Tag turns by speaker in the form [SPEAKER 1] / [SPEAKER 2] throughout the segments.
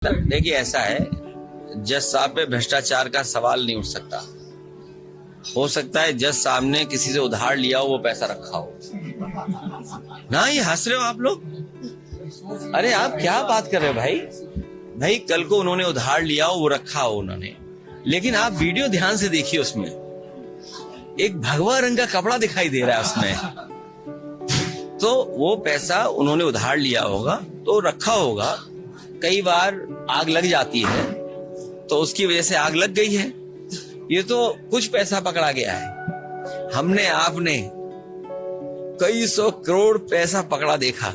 [SPEAKER 1] देखिए ऐसा है, जज साहब पे भ्रष्टाचार का सवाल नहीं उठ सकता। हो सकता है जज साहब ने किसी से उधार लिया हो, वो पैसा रखा हो ना। ये हंस रहे हो आप लोग? अरे आप क्या बात कर रहे हो भाई? कल को उन्होंने उधार लिया हो, वो रखा हो उन्होंने, लेकिन आप वीडियो ध्यान से देखिए, उसमें एक भगवा रंग का कपड़ा दिखाई दे रहा है उसमें। तो वो पैसा उन्होंने उधार लिया होगा तो रखा होगा। कई बार आग लग जाती है तो उसकी वजह से आग लग गई है। ये तो कुछ पैसा पकड़ा गया है। हमने आपने कई सौ करोड़ पैसा पकड़ा देखा,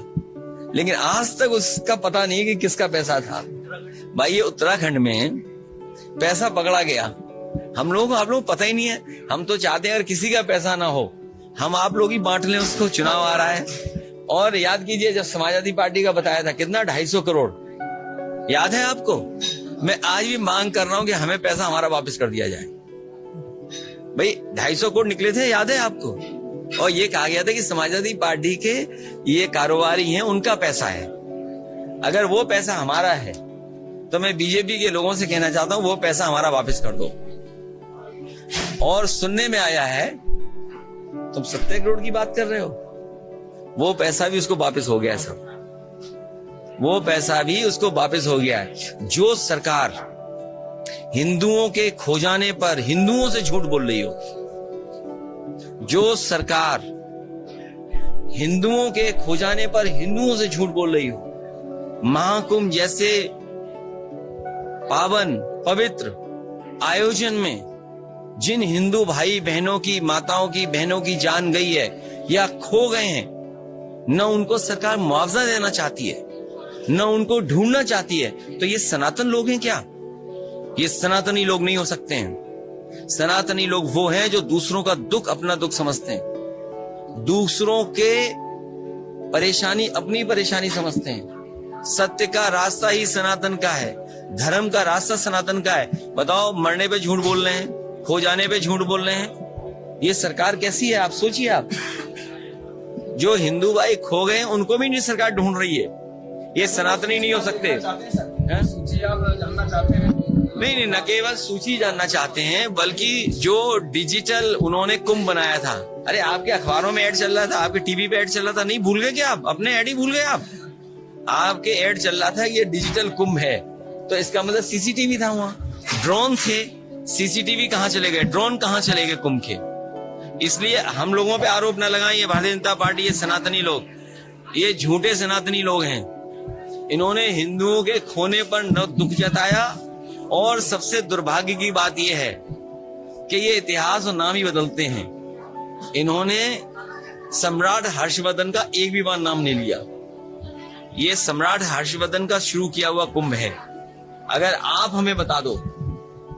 [SPEAKER 1] लेकिन आज तक उसका पता नहीं कि किसका पैसा था। भाई ये उत्तराखंड में पैसा पकड़ा गया, हम लोगों को आप लोग पता ही नहीं है। हम तो चाहते हैं अगर किसी का पैसा ना हो, हम आप लोग ही बांट लें उसको। चुनाव आ रहा है और याद कीजिए जब समाजवादी पार्टी का बताया था कितना 250 करोड़, याद है आपको? मैं आज भी मांग कर रहा हूं कि हमें पैसा हमारा वापस कर दिया जाए। भाई 250 करोड़ निकले थे, याद है आपको? और ये कहा गया था कि समाजवादी पार्टी के ये कारोबारी हैं, उनका पैसा है। अगर वो पैसा हमारा है तो मैं बीजेपी के लोगों से कहना चाहता हूं वो पैसा हमारा वापस कर दो। और सुनने में आया है तुम 70 करोड़ की बात कर रहे हो, वो पैसा भी उसको वापस हो गया है। सब वो पैसा भी उसको वापस हो गया है। जो सरकार हिंदुओं के खो जाने पर हिंदुओं से झूठ बोल रही हो, जो सरकार हिंदुओं के खो जाने पर हिंदुओं से झूठ बोल रही हो, महाकुंभ जैसे पावन पवित्र आयोजन में जिन हिंदू भाई बहनों की, माताओं की, बहनों की जान गई है या खो गए हैं, न उनको सरकार मुआवजा देना चाहती है, न उनको ढूंढना चाहती है। तो ये सनातन लोग हैं क्या? ये सनातनी लोग नहीं हो सकते हैं। सनातनी लोग वो हैं जो दूसरों का दुख अपना दुख समझते हैं, दूसरों के परेशानी अपनी परेशानी समझते हैं। सत्य का रास्ता ही सनातन का है, धर्म का रास्ता सनातन का है। बताओ, मरने पे झूठ बोल रहे हैं, खो जाने पे झूठ बोल रहे हैं। ये सरकार कैसी है आप सोचिए। आप जो हिंदू भाई खो गए उनको भी नहीं सरकार ढूंढ रही है। ये सनातनी नहीं हो सकते।
[SPEAKER 2] सूची आप जानना चाहते हैं?
[SPEAKER 1] नहीं, न केवल सूची जानना चाहते हैं, बल्कि जो डिजिटल उन्होंने कुंभ बनाया था। अरे आपके अखबारों में ऐड चल रहा था, आपके टीवी पे ऐड चल रहा था, नहीं भूल गए क्या आप? अपने ऐड ही भूल गए आप? आपके ऐड चल रहा था ये डिजिटल कुंभ है, तो इसका मतलब सीसीटीवी था वहां, ड्रोन थे। सीसीटीवी कहाँ चले गए, ड्रोन कहाँ चले गए कुंभ के? इसलिए हम लोगों पे आरोप न लगाएं ये भारतीय जनता पार्टी, ये सनातनी लोग, ये झूठे सनातनी लोग हैं। इन्होंने हिंदुओं के खोने पर न दुख जताया, और सबसे दुर्भाग्य की बात यह है कि ये इतिहास और नाम ही बदलते हैं। इन्होंने सम्राट हर्षवर्धन का एक भी बार नाम नहीं लिया। ये सम्राट हर्षवर्धन का शुरू किया हुआ कुंभ है। अगर आप हमें बता दो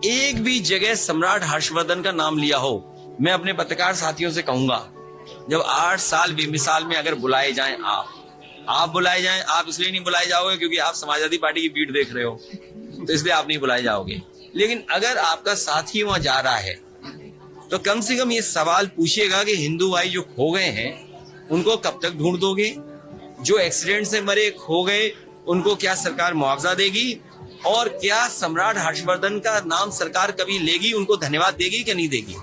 [SPEAKER 1] एक भी जगह सम्राट हर्षवर्धन का नाम लिया हो, मैं अपने पत्रकार साथियों से कहूंगा जब 8 साल बेमिसाल में अगर बुलाए जाएं, आप बुलाए जाएं। आप इसलिए नहीं बुलाए जाओगे क्योंकि आप समाजवादी पार्टी की पीठ देख रहे हो, तो इसलिए आप नहीं बुलाए जाओगे। लेकिन अगर आपका साथी वहां जा रहा है तो कम से कम ये सवाल पूछिएगा कि हिंदू भाई जो खो गए हैं उनको कब तक ढूंढ दोगे? जो एक्सीडेंट से मरे खो गए उनको क्या सरकार मुआवजा देगी? और क्या सम्राट हर्षवर्धन का नाम सरकार कभी लेगी, उनको धन्यवाद देगी कि नहीं देगी?